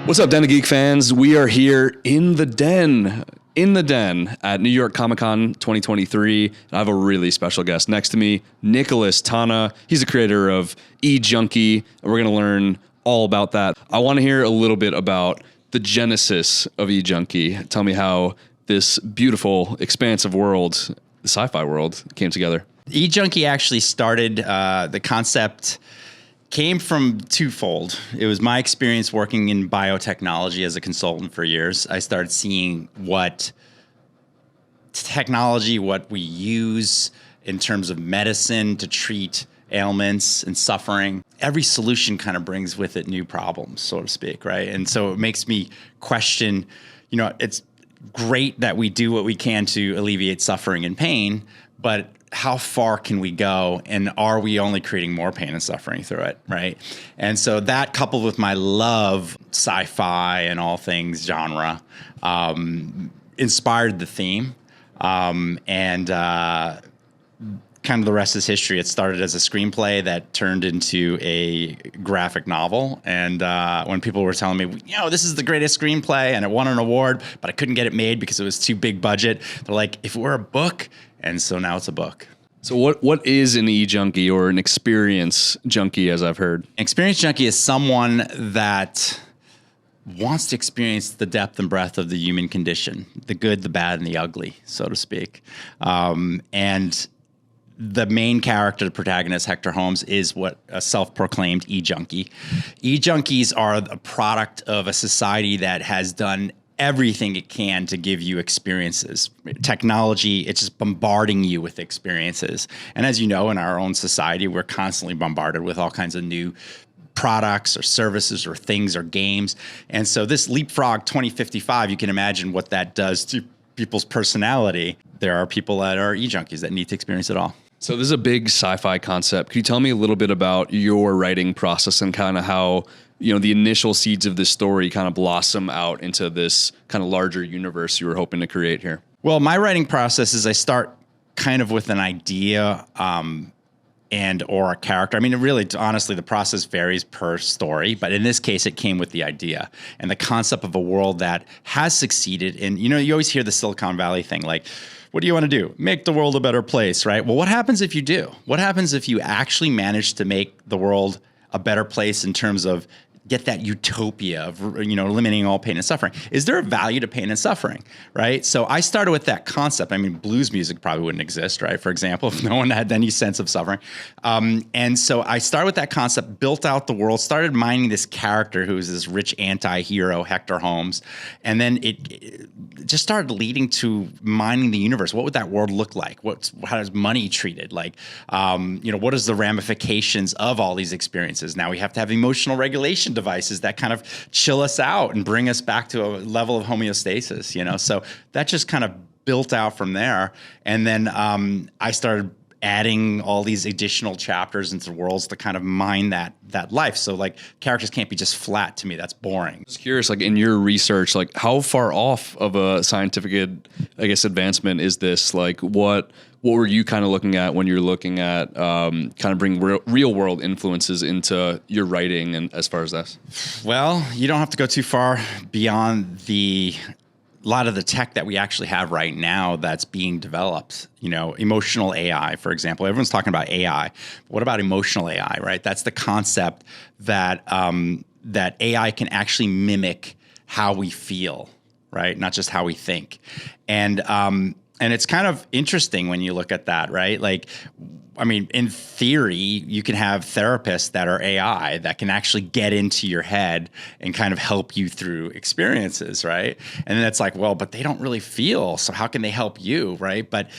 What's up, Den of Geek fans? We are here in the den at New York Comic Con 2023. And I have a really special guest next to me, Nicholas Tana. He's the creator of eJunky, and we're going to learn all about that. I want to hear a little bit about the genesis of eJunky. Tell me how this beautiful, expansive world, the sci-fi world, came together. eJunky actually started, the concept came from twofold. It was my experience working in biotechnology as a consultant for years. I started seeing what technology, what we use in terms of medicine to treat ailments and suffering. Every solution kind of brings with it new problems, so to speak, right? And so it makes me question, it's great that we do what we can to alleviate suffering and pain, but how far can we go, and are we only creating more pain and suffering through it, right? And so that, coupled with my love sci-fi and all things genre, inspired the theme, and kind of the rest is history. It started as a screenplay that turned into a graphic novel, and when people were telling me, this is the greatest screenplay, and it won an award, but I couldn't get it made because it was too big budget, they're like, if it were a book. And so now it's a book. So what is an eJunkie, or an experience junkie, as I've heard? An experience junkie is someone that wants to experience the depth and breadth of the human condition, the good, the bad, and the ugly, so to speak. And the main character, the protagonist, Hector Holmes, is what a self-proclaimed eJunkie. eJunkies are a product of a society that has done everything it can to give you experiences. Technology, it's just bombarding you with experiences. And as you know, in our own society, we're constantly bombarded with all kinds of new products or services or things or games. And so this Leapfrog 2055, you can imagine what that does to people's personality. There are people that are eJunkies that need to experience it all. So this is a big sci-fi concept. Could you tell me a little bit about your writing process and kind of how the initial seeds of this story kind of blossom out into this kind of larger universe you were hoping to create here? Well, my writing process is I start kind of with an idea and or a character. I mean, really, honestly, the process varies per story, but in this case, it came with the idea and the concept of a world that has succeeded. And, you always hear the Silicon Valley thing, like, what do you want to do? Make the world a better place, right? Well, what happens if you do? What happens if you actually manage to make the world a better place in terms of get that utopia of, eliminating all pain and suffering? Is there a value to pain and suffering, right? So I started with that concept. I mean, blues music probably wouldn't exist, right? For example, if no one had any sense of suffering. And so I started with that concept, built out the world, started mining this character who is this rich anti-hero, Hector Holmes. And then it just started leading to mining the universe. What would that world look like? How is money treated? Like, what is the ramifications of all these experiences? Now we have to have emotional regulation devices that kind of chill us out and bring us back to a level of homeostasis, So that just kind of built out from there. And then I started adding all these additional chapters into worlds to kind of mine that life. So like characters can't be just flat. To me, that's boring. Just curious, like in your research, like how far off of a scientific, advancement is this? Like what were you kind of looking at when you're looking at kind of bring real world influences into your writing and as far as this? Well, you don't have to go too far beyond a lot of the tech that we actually have right now that's being developed. Emotional AI, for example. Everyone's talking about AI. What about emotional AI, right? That's the concept that that AI can actually mimic how we feel, right? Not just how we think. And it's kind of interesting when you look at that, right? Like, I mean, in theory, you can have therapists that are AI that can actually get into your head and kind of help you through experiences, right? And then it's like, well, but they don't really feel, so how can they help you, right? But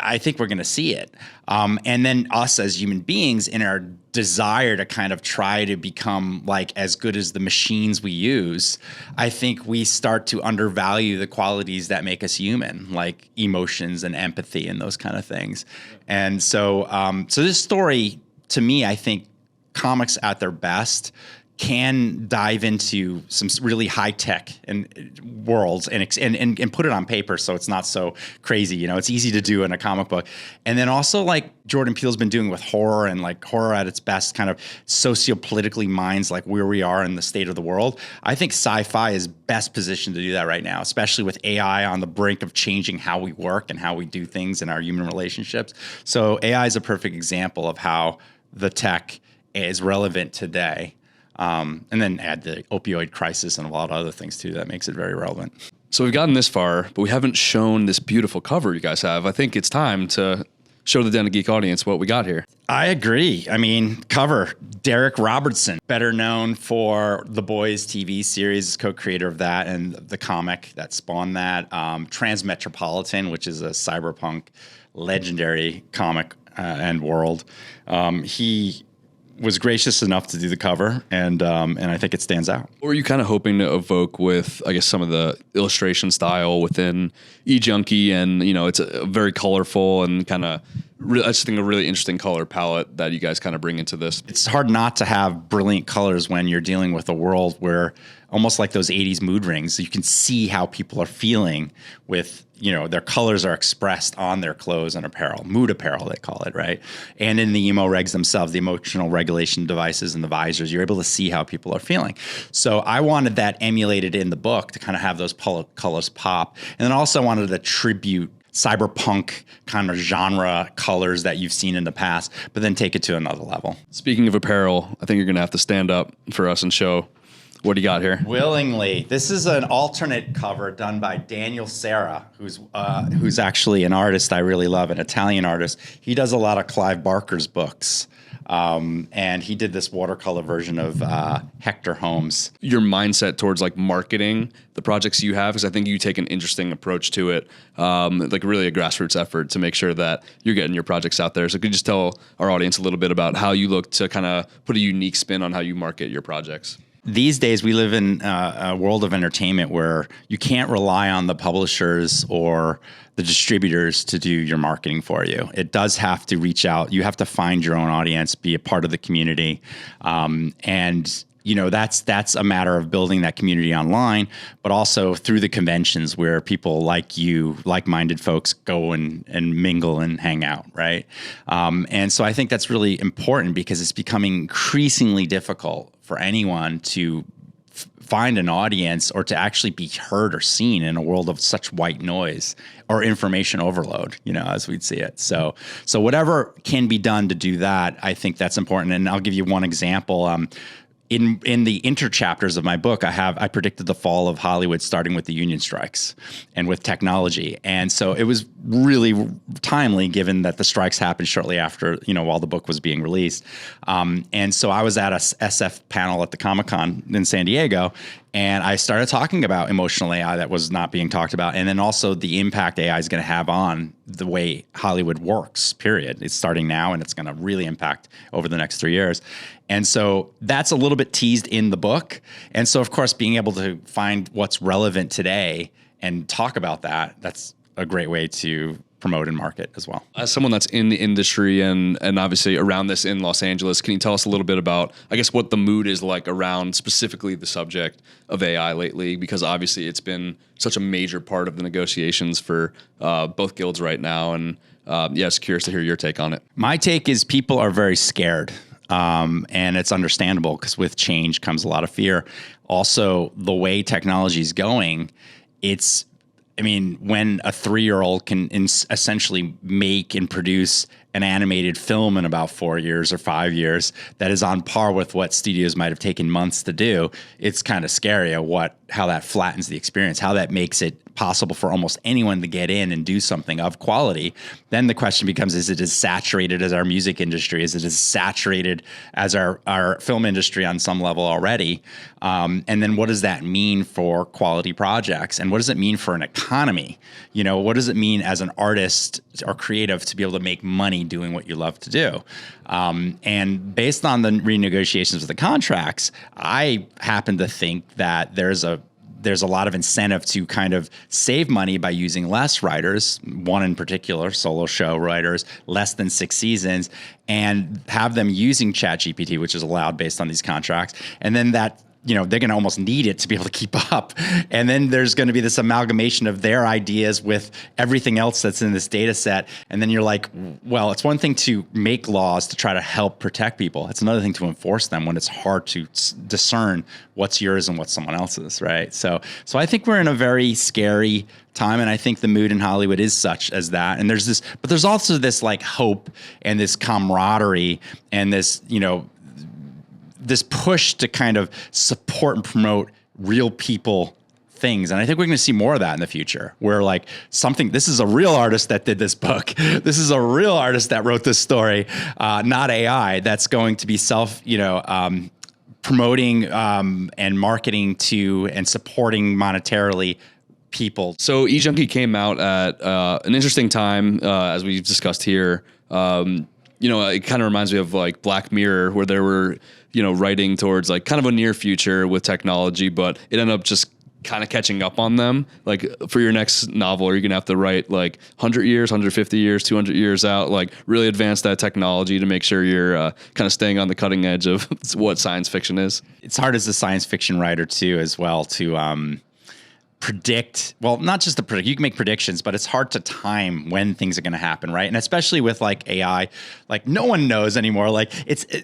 I think we're going to see it. And then us as human beings, in our desire to kind of try to become like as good as the machines we use, I think we start to undervalue the qualities that make us human, like emotions and empathy and those kind of things. And so, so this story, to me, I think comics at their best can dive into some really high tech and worlds and put it on paper so it's not so crazy. It's easy to do in a comic book. And then also like Jordan Peele's been doing with horror, and like horror at its best kind of sociopolitically minds like where we are in the state of the world. I think sci-fi is best positioned to do that right now, especially with AI on the brink of changing how we work and how we do things in our human relationships. So AI is a perfect example of how the tech is relevant today. And then add the opioid crisis and a lot of other things too. That makes it very relevant. So we've gotten this far, but we haven't shown this beautiful cover you guys have. I think it's time to show the Den of Geek audience what we got here. I agree. I mean, cover, Derek Robertson, better known for The Boys TV series, co-creator of that and the comic that spawned that. Transmetropolitan, which is a cyberpunk legendary comic and world. He was gracious enough to do the cover, and I think it stands out. What were you kind of hoping to evoke with, I guess, some of the illustration style within eJunky? And, it's a very colorful and kind of, I just think a really interesting color palette that you guys kind of bring into this. It's hard not to have brilliant colors when you're dealing with a world where almost like those 80s mood rings, you can see how people are feeling with, their colors are expressed on their clothes and apparel, mood apparel, they call it, right? And in the emo regs themselves, the emotional regulation devices and the visors, you're able to see how people are feeling. So I wanted that emulated in the book to kind of have those colors pop. And then also wanted to tribute cyberpunk kind of genre colors that you've seen in the past, but then take it to another level. Speaking of apparel, I think you're going to have to stand up for us and show what do you got here. Willingly. This is an alternate cover done by Daniel Serra, who's actually an artist I really love, an Italian artist. He does a lot of Clive Barker's books. And he did this watercolor version of Hector Holmes. Your mindset towards like marketing the projects you have, because I think you take an interesting approach to it, like really a grassroots effort to make sure that you're getting your projects out there. So could you just tell our audience a little bit about how you look to kind of put a unique spin on how you market your projects? These days, we live in a world of entertainment where you can't rely on the publishers or the distributors to do your marketing for you. It does have to reach out. You have to find your own audience, be a part of the community. And that's a matter of building that community online, but also through the conventions where people like you, like-minded folks go and mingle and hang out, right? And so I think that's really important because it's becoming increasingly difficult for anyone to find an audience or to actually be heard or seen in a world of such white noise or information overload, as we'd see it. So whatever can be done to do that, I think that's important. And I'll give you one example. In the interchapters of my book, I predicted the fall of Hollywood starting with the union strikes and with technology. And so it was really timely given that the strikes happened shortly after, while the book was being released. And so I was at a SF panel at the Comic-Con in San Diego, and I started talking about emotional AI that was not being talked about, and then also the impact AI is going to have on the way Hollywood works, period. It's starting now, and it's going to really impact over the next 3 years. And so that's a little bit teased in the book. And so, of course, being able to find what's relevant today and talk about that's a great way to promote and market as well. As someone that's in the industry and obviously around this in Los Angeles, can you tell us a little bit about, I guess, what the mood is like around specifically the subject of AI lately? Because obviously it's been such a major part of the negotiations for both guilds right now. And just curious to hear your take on it. My take is people are very scared. And it's understandable because with change comes a lot of fear. Also, the way technology is going, when a 3-year-old can essentially make and produce an animated film in about 4 years or 5 years that is on par with what studios might have taken months to do, it's kind of scary how that flattens the experience, how that makes it possible for almost anyone to get in and do something of quality. Then the question becomes, is it as saturated as our music industry? Is it as saturated as our film industry on some level already? And then what does that mean for quality projects? And what does it mean for an economy? What does it mean as an artist or creative to be able to make money doing what you love to do? And based on the renegotiations of the contracts, I happen to think that there's a there's a lot of incentive to kind of save money by using less writers, one in particular, solo show writers, less than 6 seasons, and have them using ChatGPT, which is allowed based on these contracts. And then that, they're going to almost need it to be able to keep up. And then there's going to be this amalgamation of their ideas with everything else that's in this data set. And then you're like, well, it's one thing to make laws to try to help protect people. It's another thing to enforce them when it's hard to discern what's yours and what's someone else's, right? So I think we're in a very scary time, and I think the mood in Hollywood is such as that. And but there's also this like hope and this camaraderie and this, this push to kind of support and promote real people things. And I think we're going to see more of that in the future, where like this is a real artist that did this book. This is a real artist that wrote this story, not AI, that's going to be promoting and marketing to and supporting monetarily people. So eJunky came out at an interesting time, as we've discussed here. It kind of reminds me of like Black Mirror, where there were, writing towards like kind of a near future with technology, but it ended up just kind of catching up on them. Like for your next novel, you're going to have to write like 100 years, 150 years, 200 years out, like really advance that technology to make sure you're kind of staying on the cutting edge of what science fiction is. It's hard as a science fiction writer too, as well, to predict, well, not just to predict, you can make predictions, but it's hard to time when things are going to happen, right? And especially with like AI, like no one knows anymore. Like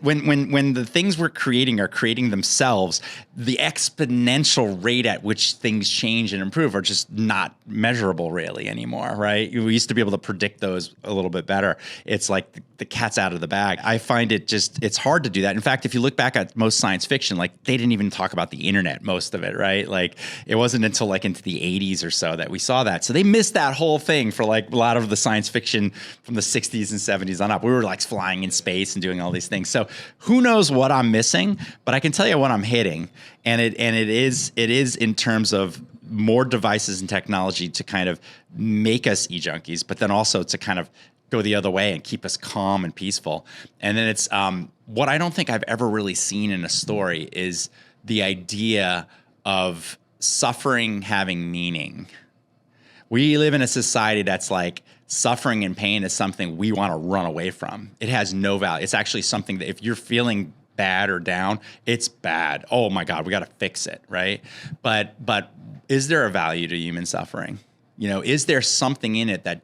when the things we're creating are creating themselves, the exponential rate at which things change and improve are just not measurable really anymore, right? We used to be able to predict those a little bit better. It's like the cat's out of the bag. I find it's hard to do that. In fact, if you look back at most science fiction, like they didn't even talk about the internet, most of it, right? Like it wasn't until like into the 80s or so that we saw that. So they missed that whole thing for like a lot of the science fiction from the 60s and 70s on up. We were like flying in space and doing all these things. So who knows what I'm missing, but I can tell you what I'm hitting. And it is in terms of more devices and technology to kind of make us e-junkies, but then also to kind of go the other way and keep us calm and peaceful. And then it's what I don't think I've ever really seen in a story is the idea of suffering having meaning. We live in a society that's like suffering and pain is something we want to run away from. It has no value. It's actually something that if you're feeling bad or down, it's bad. Oh my God, we got to fix it, right? But is there a value to human suffering? Is there something in it that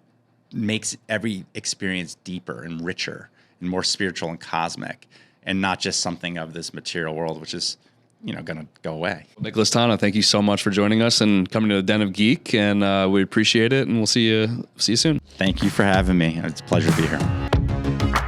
makes every experience deeper and richer and more spiritual and cosmic, and not just something of this material world, which is going to go away. Nicholas Tana, thank you so much for joining us and coming to the Den of Geek, and we appreciate it, and we'll see you soon. Thank you for having me. It's a pleasure to be here.